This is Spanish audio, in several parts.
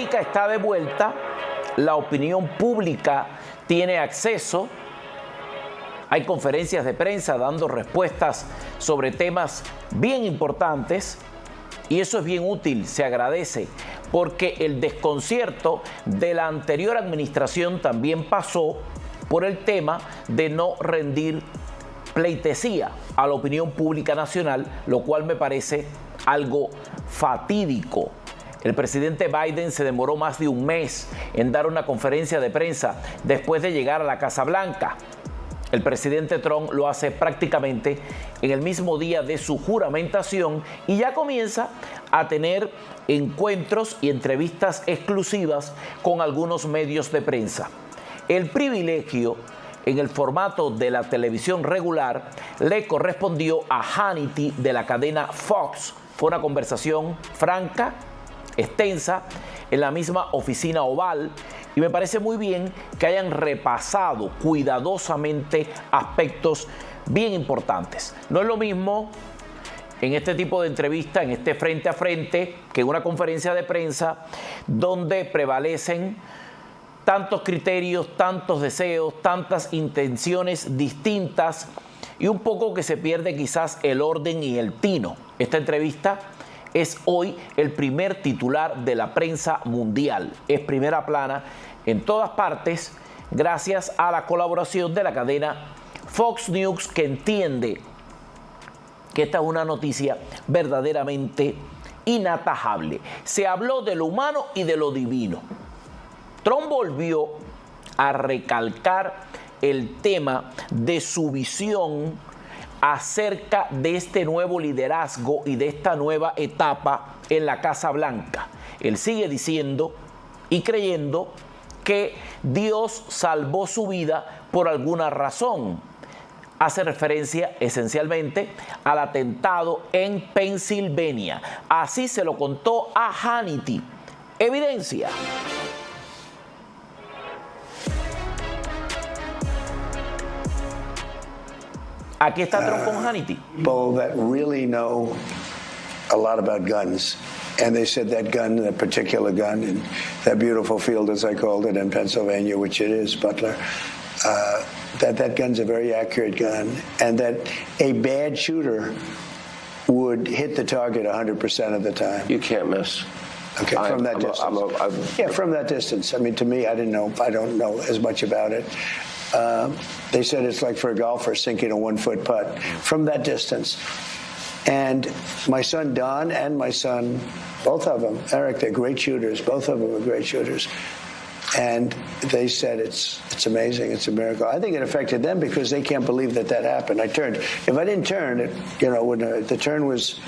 Está de vuelta, la opinión pública tiene acceso, hay conferencias de prensa dando respuestas sobre temas bien importantes y eso es bien útil, se agradece, porque el desconcierto de la anterior administración también pasó por el tema de no rendir pleitesía a la opinión pública nacional, lo cual me parece algo fatídico. El presidente Biden se demoró más de un mes en dar una conferencia de prensa después de llegar a la Casa Blanca. El presidente Trump lo hace prácticamente en el mismo día de su juramentación y ya comienza a tener encuentros y entrevistas exclusivas con algunos medios de prensa. El privilegio en el formato de la televisión regular le correspondió a Hannity de la cadena Fox. Fue una conversación franca, extensa, en la misma oficina oval, y me parece muy bien que hayan repasado cuidadosamente aspectos bien importantes. No es lo mismo en este tipo de entrevista, en este frente a frente, que en una conferencia de prensa donde prevalecen tantos criterios, tantos deseos, tantas intenciones distintas y un poco que se pierde quizás el orden y el tino. Esta entrevista es hoy el primer titular de la prensa mundial. Es primera plana en todas partes gracias a la colaboración de la cadena Fox News, que entiende que esta es una noticia verdaderamente inatajable. Se habló de lo humano y de lo divino. Trump volvió a recalcar el tema de su visión acerca de este nuevo liderazgo y de esta nueva etapa en la Casa Blanca. Él sigue diciendo y creyendo que Dios salvó su vida por alguna razón. Hace referencia esencialmente al atentado en Pensilvania. Así se lo contó a Hannity. Evidencia. Aquí está Trump con Hannity. People that really know a lot about guns. And they said that gun, that particular gun, in that beautiful field, as I called it, in Pennsylvania, which it is, Butler, that gun's a very accurate gun. And that a bad shooter would hit the target 100% of the time. You can't miss. Okay, from that distance. Yeah, from that distance. I mean, to me, I don't know as much about it. They said it's like for a golfer sinking a 1-foot putt from that distance. And my son Don and my son, both of them, Eric, they're great shooters. Both of them are great shooters. And they said it's amazing, it's a miracle. I think it affected them because they can't believe that happened. I turned. If I didn't turn, when the turn was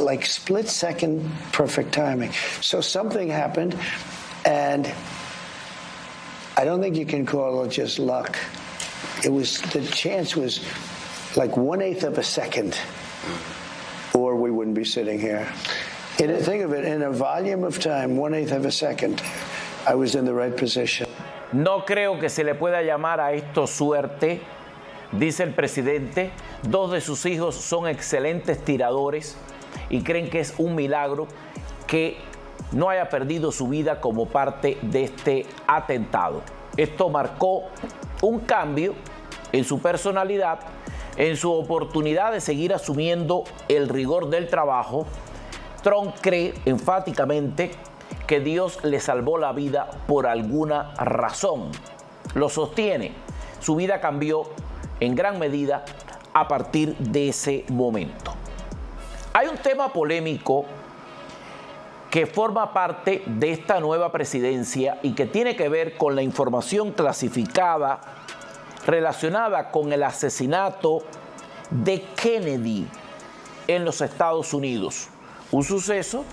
like split-second perfect timing. So something happened, and I don't think you can call it just luck. The chance was like 1/8 of a second, or we wouldn't be sitting here. Think of it, in a volume of time, 1/8 of a second, I was in the right position. No creo que se le pueda llamar a esto suerte, dice el presidente. 2 de sus hijos son excelentes tiradores y creen que es un milagro que no haya perdido su vida como parte de este atentado. Esto marcó un cambio en su personalidad, en su oportunidad de seguir asumiendo el rigor del trabajo. Trump cree enfáticamente que Dios le salvó la vida por alguna razón. Lo sostiene. Su vida cambió en gran medida a partir de ese momento. Hay un tema polémico que forma parte de esta nueva presidencia y que tiene que ver con la información clasificada relacionada con el asesinato de Kennedy en los Estados Unidos. Un suceso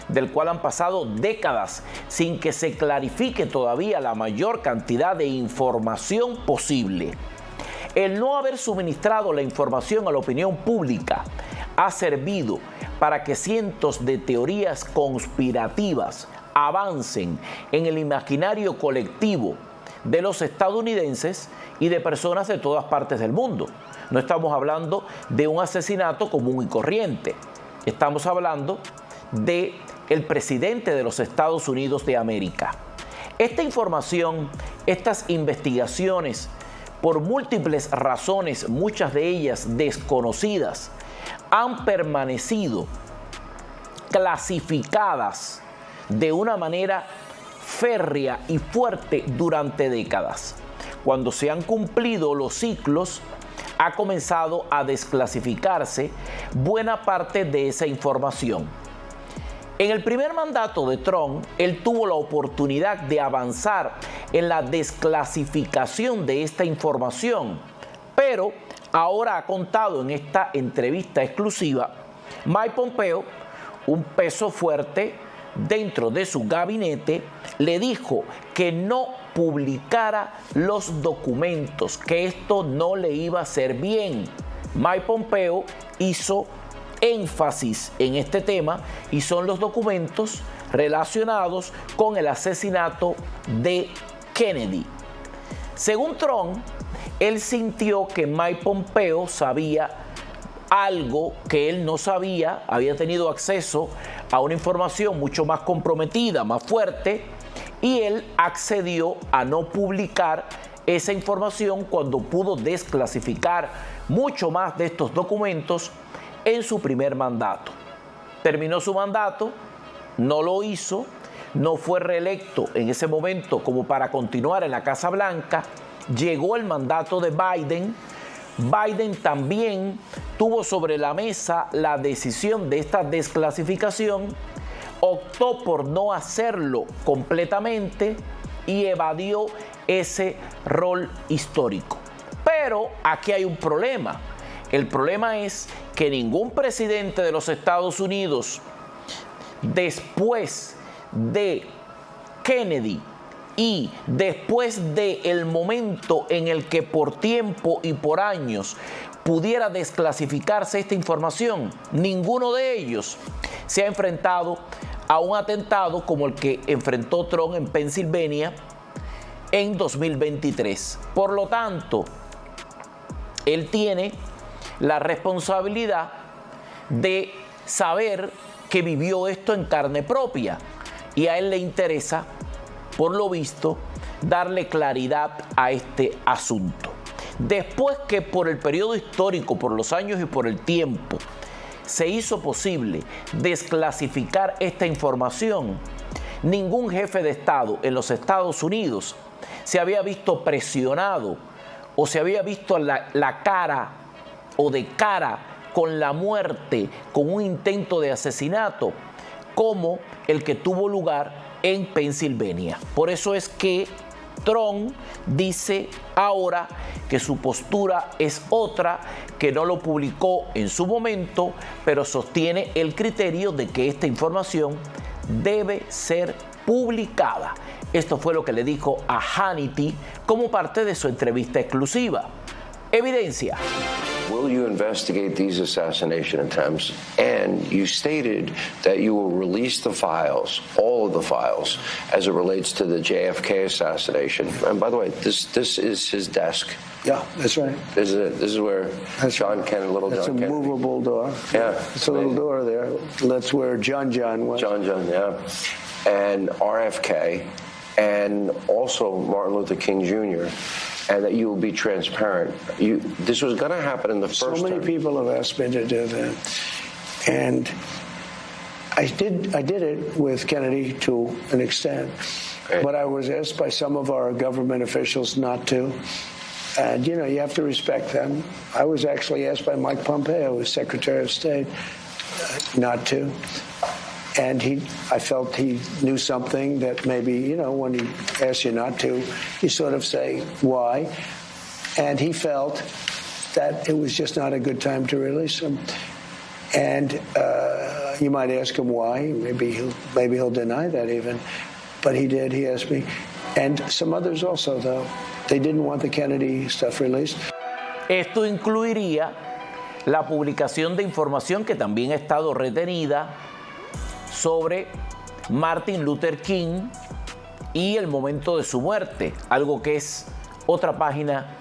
del cual han pasado décadas sin que se clarifique todavía la mayor cantidad de información posible. El no haber suministrado la información a la opinión pública ha servido para que cientos de teorías conspirativas avancen en el imaginario colectivo de los estadounidenses y de personas de todas partes del mundo. No estamos hablando de un asesinato común y corriente. Estamos hablando de el presidente de los Estados Unidos de América. Esta información, estas investigaciones, por múltiples razones, muchas de ellas desconocidas, han permanecido clasificadas de una manera férrea y fuerte durante décadas. Cuando se han cumplido los ciclos, ha comenzado a desclasificarse buena parte de esa información. En el primer mandato de Trump, él tuvo la oportunidad de avanzar en la desclasificación de esta información, pero ahora ha contado en esta entrevista exclusiva Mike Pompeo, un peso fuerte dentro de su gabinete, le dijo que no publicara los documentos, que esto no le iba a hacer bien. Mike Pompeo hizo énfasis en este tema y son los documentos relacionados con el asesinato de Kennedy. Según Trump, él sintió que Mike Pompeo sabía algo que él no sabía, había tenido acceso a una información mucho más comprometida, más fuerte, y él accedió a no publicar esa información cuando pudo desclasificar mucho más de estos documentos en su primer mandato. Terminó su mandato, no lo hizo, no fue reelecto en ese momento como para continuar en la Casa Blanca. Llegó el mandato de Biden. Biden también tuvo sobre la mesa la decisión de esta desclasificación, optó por no hacerlo completamente y evadió ese rol histórico. Pero aquí hay un problema. El problema es que ningún presidente de los Estados Unidos, después de Kennedy y después del momento en el que por tiempo y por años pudiera desclasificarse esta información, ninguno de ellos se ha enfrentado a un atentado como el que enfrentó Trump en Pensilvania en 2023. Por lo tanto, él tiene la responsabilidad de saber que vivió esto en carne propia y a él le interesa, por lo visto, darle claridad a este asunto. Después que por el periodo histórico, por los años y por el tiempo, se hizo posible desclasificar esta información, ningún jefe de Estado en los Estados Unidos se había visto presionado o se había visto la cara o de cara con la muerte, con un intento de asesinato como el que tuvo lugar en Pensilvania. Por eso es que Trump dice ahora que su postura es otra, que no lo publicó en su momento, pero sostiene el criterio de que esta información debe ser publicada. Esto fue lo que le dijo a Hannity como parte de su entrevista exclusiva. Evidencia. Will you investigate these assassination attempts? And you stated that you will release the files, all of the files, as it relates to the JFK assassination. And by the way, this is his desk. Yeah, that's right. This is where John Kennedy, little John Kennedy. It's a movable door. Yeah. It's a little door there. That's where John was. John, yeah. And RFK, and also Martin Luther King Jr., and that you will be transparent. This was going to happen in the first term. So many people have asked me to do that. And I did it with Kennedy to an extent. Okay. But I was asked by some of our government officials not to. And, you know, you have to respect them. I was actually asked by Mike Pompeo, who's Secretary of State, not to. And I felt he knew something that maybe, you know, when he asks you not to, you sort of say, why? And he felt that it was just not a good time to release him. And you might ask him why. Maybe he'll deny that even. But he did. He asked me. And some others also, though. They didn't want the Kennedy stuff released. Esto incluiría la publicación de información que también ha estado retenida sobre Martin Luther King y el momento de su muerte, algo que es otra página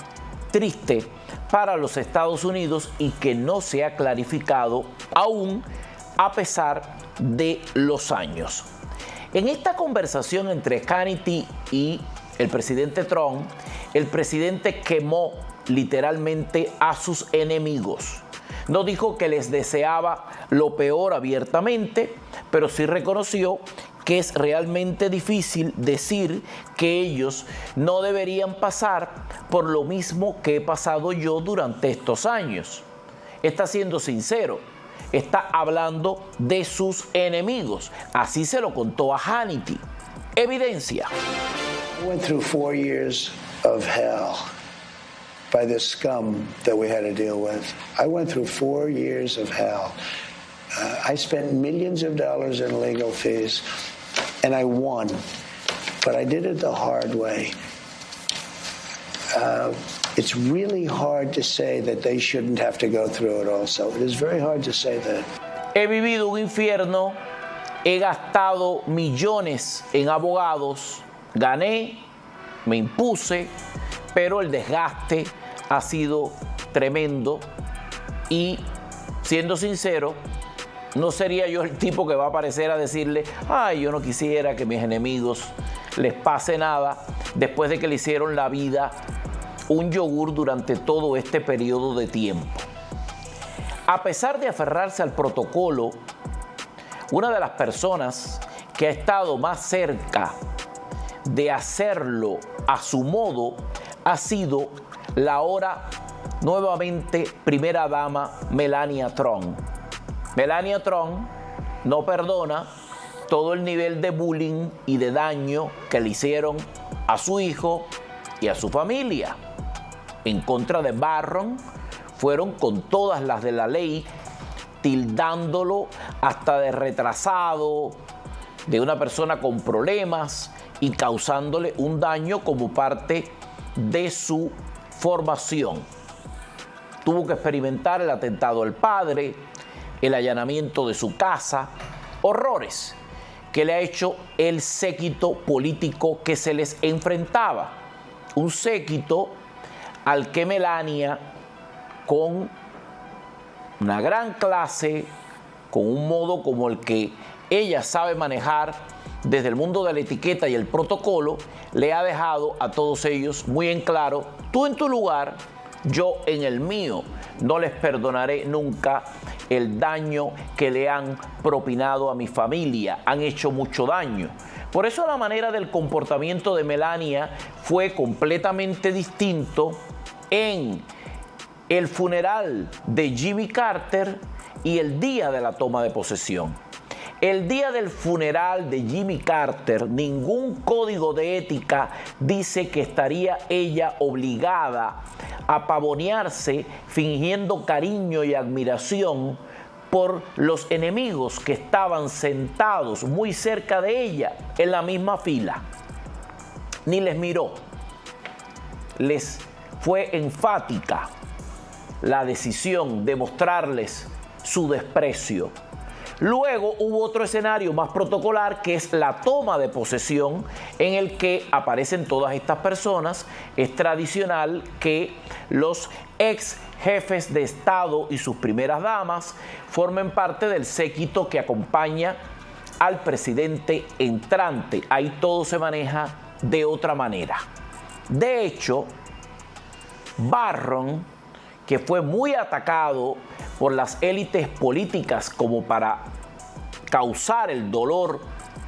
triste para los Estados Unidos y que no se ha clarificado aún, a pesar de los años. En esta conversación entre Hannity y el presidente Trump, el presidente quemó literalmente a sus enemigos. No dijo que les deseaba lo peor abiertamente, pero sí reconoció que es realmente difícil decir que ellos no deberían pasar por lo mismo que he pasado yo durante estos años. Está siendo sincero, está hablando de sus enemigos. Así se lo contó a Hannity. Evidencia. I went through 4 years of hell by the scum that we had to deal with. I went through 4 years of hell. I spent millions of dollars in legal fees, and I won. But I did it the hard way. It's really hard to say that they shouldn't have to go through it also. It is very hard to say that. He vivido un infierno, he gastado millones en abogados, gané, me impuse, pero el desgaste ha sido tremendo y, siendo sincero, no sería yo el tipo que va a aparecer a decirle, ay, yo no quisiera que mis enemigos les pase nada después de que le hicieron la vida un yogur durante todo este periodo de tiempo. A pesar de aferrarse al protocolo, una de las personas que ha estado más cerca de hacerlo a su modo ha sido la ahora nuevamente primera dama Melania Trump. Melania Trump no perdona todo el nivel de bullying y de daño que le hicieron a su hijo y a su familia. En contra de Barron fueron con todas las de la ley, tildándolo hasta de retrasado, de una persona con problemas y causándole un daño como parte de su formación. Tuvo que experimentar el atentado al padre, el allanamiento de su casa, horrores que le ha hecho el séquito político que se les enfrentaba. Un séquito al que Melania, con una gran clase, con un modo como el que ella sabe manejar desde el mundo de la etiqueta y el protocolo, le ha dejado a todos ellos muy en claro, tú en tu lugar, yo en el mío. No les perdonaré nunca el daño que le han propinado a mi familia. Han hecho mucho daño. Por eso la manera del comportamiento de Melania fue completamente distinto en el funeral de Jimmy Carter y el día de la toma de posesión. El día del funeral de Jimmy Carter, ningún código de ética dice que estaría ella obligada a pavonearse fingiendo cariño y admiración por los enemigos que estaban sentados muy cerca de ella en la misma fila. Ni les miró. Les fue enfática la decisión de mostrarles su desprecio. Luego hubo otro escenario más protocolar, que es la toma de posesión, en el que aparecen todas estas personas. Es tradicional que los ex jefes de Estado y sus primeras damas formen parte del séquito que acompaña al presidente entrante. Ahí todo se maneja de otra manera. De hecho, Barron, que fue muy atacado por las élites políticas como para causar el dolor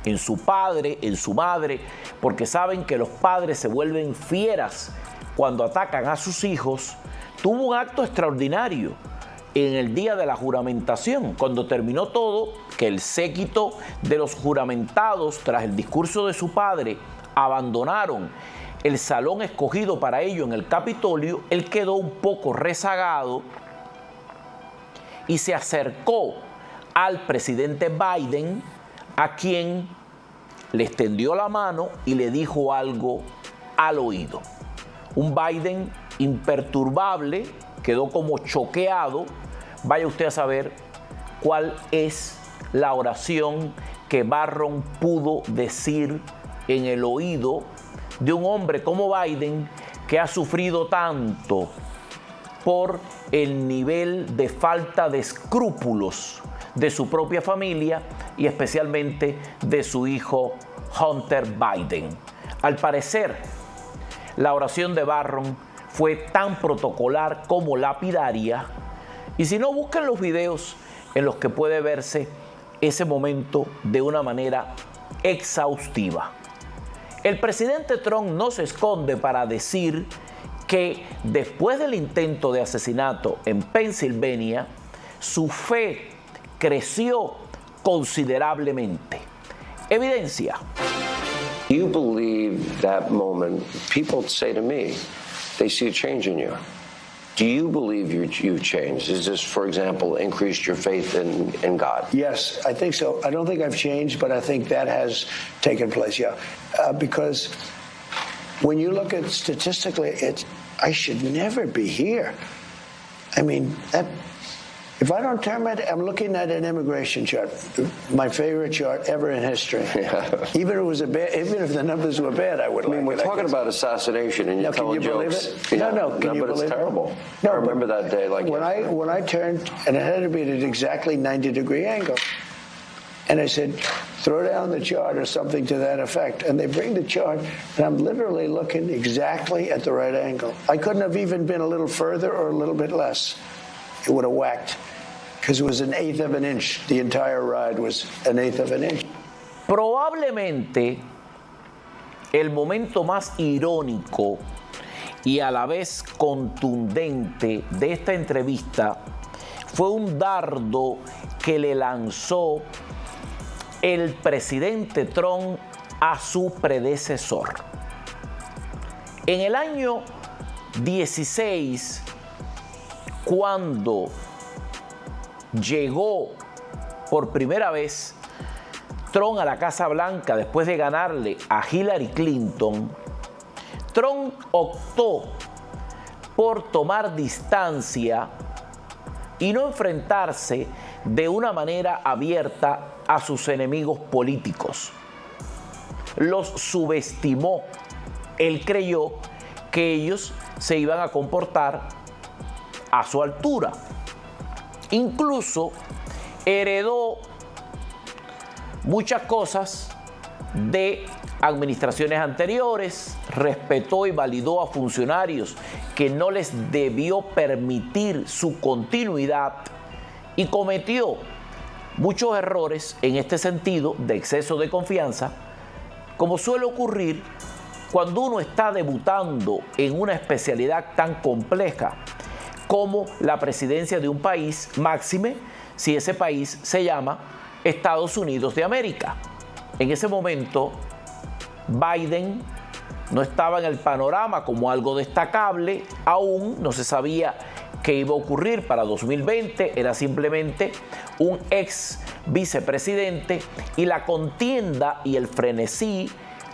en su padre, en su madre, porque saben que los padres se vuelven fieras cuando atacan a sus hijos, tuvo un acto extraordinario en el día de la juramentación, cuando terminó todo, que el séquito de los juramentados, tras el discurso de su padre, abandonaron el salón escogido para ello en el Capitolio. Él quedó un poco rezagado y se acercó al presidente Biden, a quien le extendió la mano y le dijo algo al oído. Un Biden imperturbable, quedó como choqueado. Vaya usted a saber cuál es la oración que Barron pudo decir en el oído de un hombre como Biden, que ha sufrido tanto por el nivel de falta de escrúpulos de su propia familia y especialmente de su hijo Hunter Biden. Al parecer, la oración de Barron fue tan protocolar como lapidaria, y si no, busquen los videos en los que puede verse ese momento de una manera exhaustiva. El presidente Trump no se esconde para decir que después del intento de asesinato en Pensilvania, su fe creció considerablemente. Evidencia. Do you believe that moment? People say to me, they see a change in you. Do you believe you've changed? Is this, for example, increased your faith in God? Yes, I think so. I don't think I've changed, but I think that has taken place, yeah. Because when you look at statistically, I should never be here. I mean, if I don't turn my, I'm looking at an immigration chart, my favorite chart ever in history. Yeah. Even if the numbers were bad, I would. I mean, we're talking about assassination, and you're telling jokes. Yeah. No, can you but believe it's terrible. It? No, I remember that day. Like when I turned, and it had to be at an exactly 90-degree angle, and I said, throw down the chart or something to that effect. And they bring the chart, and I'm literally looking exactly at the right angle. I couldn't have even been a little further or a little bit less. It would have whacked, because it was an eighth of an inch. The entire ride was an eighth of an inch. Probablemente el momento más irónico y a la vez contundente de esta entrevista fue un dardo que le lanzó el presidente Trump a su predecesor. En el año 16, cuando llegó por primera vez Trump a la Casa Blanca después de ganarle a Hillary Clinton, Trump optó por tomar distancia y no enfrentarse de una manera abierta a sus enemigos políticos. Los subestimó. Él creyó que ellos se iban a comportar a su altura. Incluso heredó muchas cosas de administraciones anteriores, respetó y validó a funcionarios que no les debió permitir su continuidad y cometió muchos errores en este sentido de exceso de confianza, como suele ocurrir cuando uno está debutando en una especialidad tan compleja como la presidencia de un país, máxime si ese país se llama Estados Unidos de América. En ese momento, Biden no estaba en el panorama como algo destacable, aún no se sabía qué iba a ocurrir para 2020, era simplemente un ex vicepresidente y la contienda y el frenesí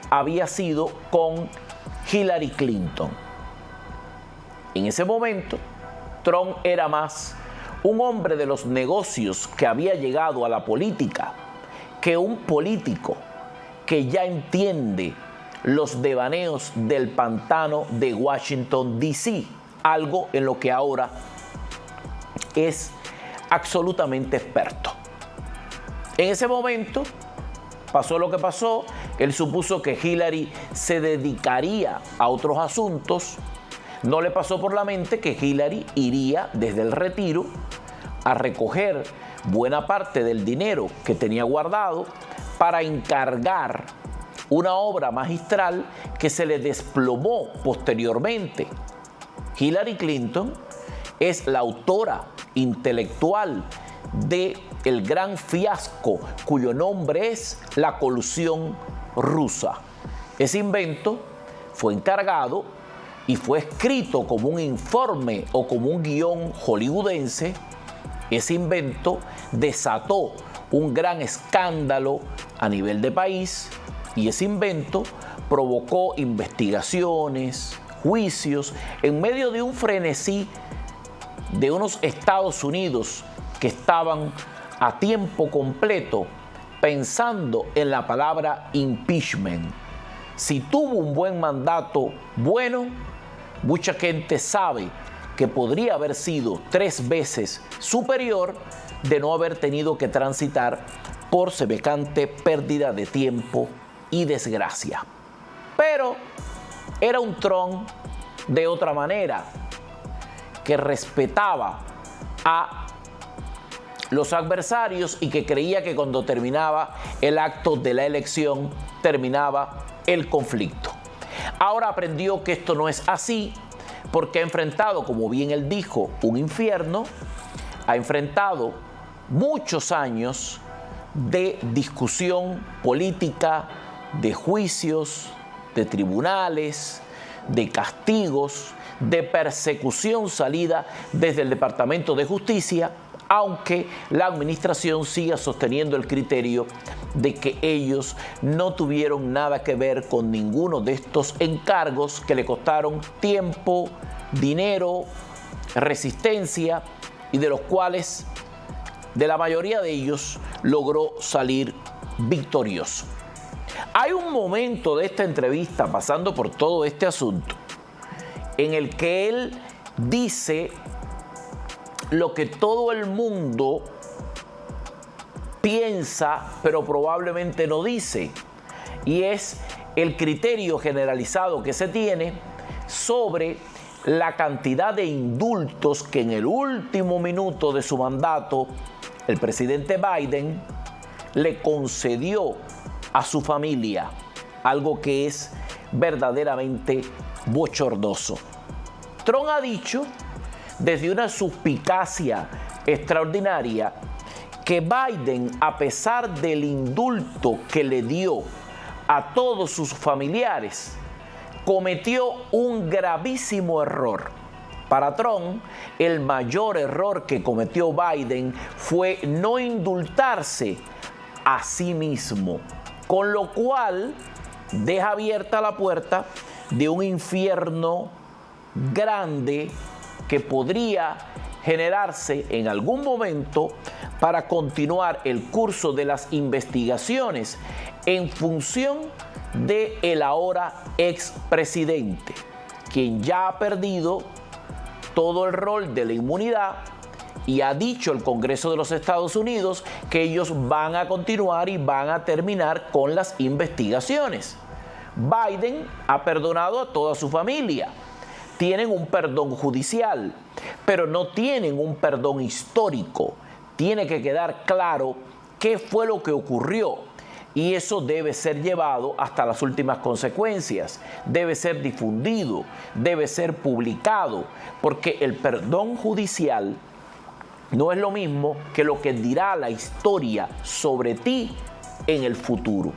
había sido con Hillary Clinton. En ese momento, Trump era más un hombre de los negocios que había llegado a la política que un político que ya entiende los devaneos del pantano de Washington, D.C., algo en lo que ahora es absolutamente experto. En ese momento pasó lo que pasó. Él supuso que Hillary se dedicaría a otros asuntos. No le pasó por la mente que Hillary iría desde el retiro a recoger buena parte del dinero que tenía guardado para encargar una obra magistral que se le desplomó posteriormente. Hillary Clinton es la autora intelectual del gran fiasco cuyo nombre es la colusión rusa. Ese invento fue encargado y fue escrito como un informe o como un guión hollywoodense. Ese invento desató un gran escándalo a nivel de país y ese invento provocó investigaciones, juicios, en medio de un frenesí de unos Estados Unidos que estaban a tiempo completo pensando en la palabra impeachment. Si tuvo un buen mandato bueno, mucha gente sabe que podría haber sido 3 veces superior de no haber tenido que transitar por semejante pérdida de tiempo y desgracia. Pero era un Trump de otra manera, que respetaba a los adversarios y que creía que cuando terminaba el acto de la elección, terminaba el conflicto. Ahora aprendió que esto no es así, porque ha enfrentado, como bien él dijo, un infierno, ha enfrentado muchos años de discusión política, de juicios, de tribunales, de castigos, de persecución salida desde el Departamento de Justicia, aunque la administración siga sosteniendo el criterio de que ellos no tuvieron nada que ver con ninguno de estos encargos que le costaron tiempo, dinero, resistencia y de los cuales, de la mayoría de ellos, logró salir victorioso. Hay un momento de esta entrevista, pasando por todo este asunto, en el que él dice lo que todo el mundo piensa, pero probablemente no dice, y es el criterio generalizado que se tiene sobre la cantidad de indultos que en el último minuto de su mandato el presidente Biden le concedió a su familia, algo que es verdaderamente bochornoso. Trump ha dicho, desde una suspicacia extraordinaria, que Biden, a pesar del indulto que le dio a todos sus familiares, cometió un gravísimo error. Para Trump, el mayor error que cometió Biden fue no indultarse a sí mismo, con lo cual deja abierta la puerta de un infierno grande que podría generarse en algún momento para continuar el curso de las investigaciones en función de el ahora expresidente, quien ya ha perdido todo el rol de la inmunidad y ha dicho el Congreso de los Estados Unidos que ellos van a continuar y van a terminar con las investigaciones. Biden ha perdonado a toda su familia. Tienen un perdón judicial, pero no tienen un perdón histórico. Tiene que quedar claro qué fue lo que ocurrió y eso debe ser llevado hasta las últimas consecuencias. Debe ser difundido, debe ser publicado, porque el perdón judicial no es lo mismo que lo que dirá la historia sobre ti en el futuro.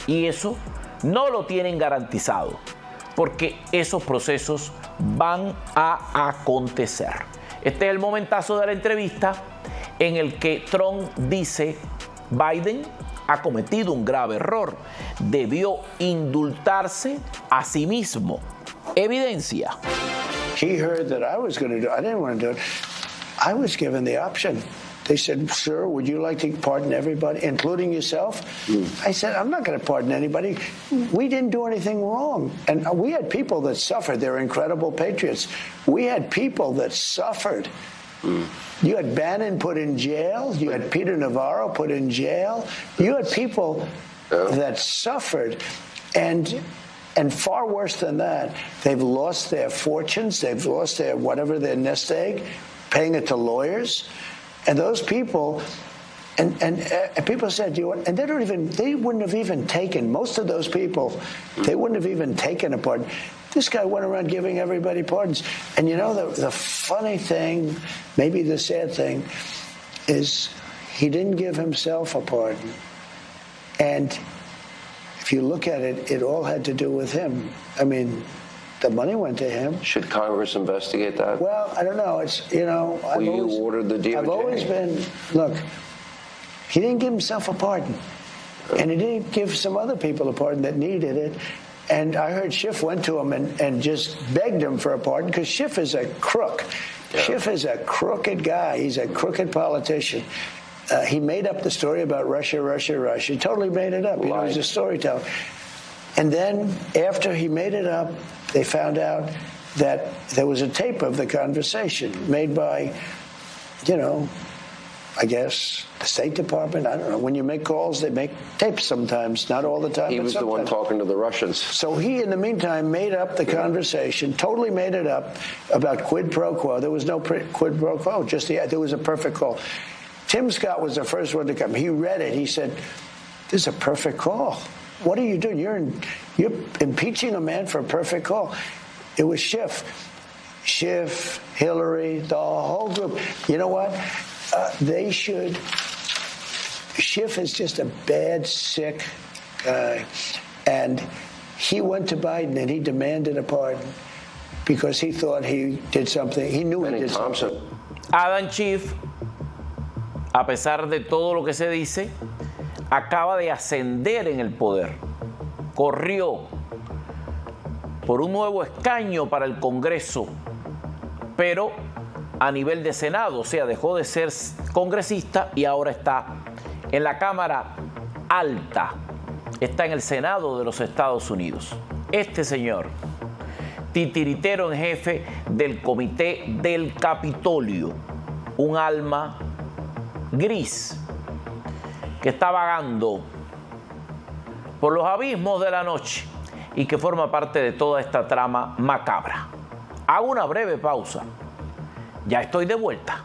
Y eso no lo tienen garantizado, porque esos procesos van a acontecer. Este es el momentazo de la entrevista en el que Trump dice: Biden ha cometido un grave error, debió indultarse a sí mismo. Evidencia. He heard that I was going to do it. I didn't want to do it. I was given the option. They said, sir, would you like to pardon everybody, including yourself? I said, I'm not going to pardon anybody. We didn't do anything wrong. And we had people that suffered. They're incredible patriots. We had people that suffered. You had Bannon put in jail. You had Peter Navarro put in jail. You had people that suffered. And far worse than that, they've lost their fortunes. They've lost their whatever, their nest egg, paying it to lawyers. And those people, and people said, and they wouldn't have even taken, most of those people, they wouldn't have even taken a pardon. This guy went around giving everybody pardons. And you know, the funny thing, maybe the sad thing, is he didn't give himself a pardon. And if you look at it, it all had to do with him. I mean, the money went to him. Should Congress investigate that? Well, I don't know. It's, you know, you ordered the DOJ. I've always been, look, he didn't give himself a pardon. And he didn't give some other people a pardon that needed it. And I heard Schiff went to him and just begged him for a pardon, because Schiff is a crook. Yeah. Schiff is a crooked guy. He's a crooked politician. He made up the story about Russia. He totally made it up. You know, he's a storyteller. And then after he made it up, they found out that there was a tape of the conversation made by, you know, I guess, the State Department. I don't know. When you make calls, they make tapes sometimes, not all the time. He was the one talking to the Russians. So he, in the meantime, made up the conversation, totally made it up about quid pro quo. There was no quid pro quo, there was a perfect call. Tim Scott was the first one to come. He read it. He said, this is a perfect call. What are you doing? You're impeaching a man for a perfect call. It was Schiff, Hillary, the whole group. You know what? They should. Schiff is just a bad, sick guy. And he went to Biden and he demanded a pardon because he thought he did something. He knew he did something. Adam Schiff, a pesar de todo lo que se dice, acaba de ascender en el poder. Corrió por un nuevo escaño para el Congreso, pero a nivel de Senado, o sea, dejó de ser congresista y ahora está en la Cámara Alta, está en el Senado de los Estados Unidos. Este señor, titiritero en jefe del Comité del Capitolio, un alma gris que está vagando por los abismos de la noche y que forma parte de toda esta trama macabra. Hago una breve pausa. Ya estoy de vuelta.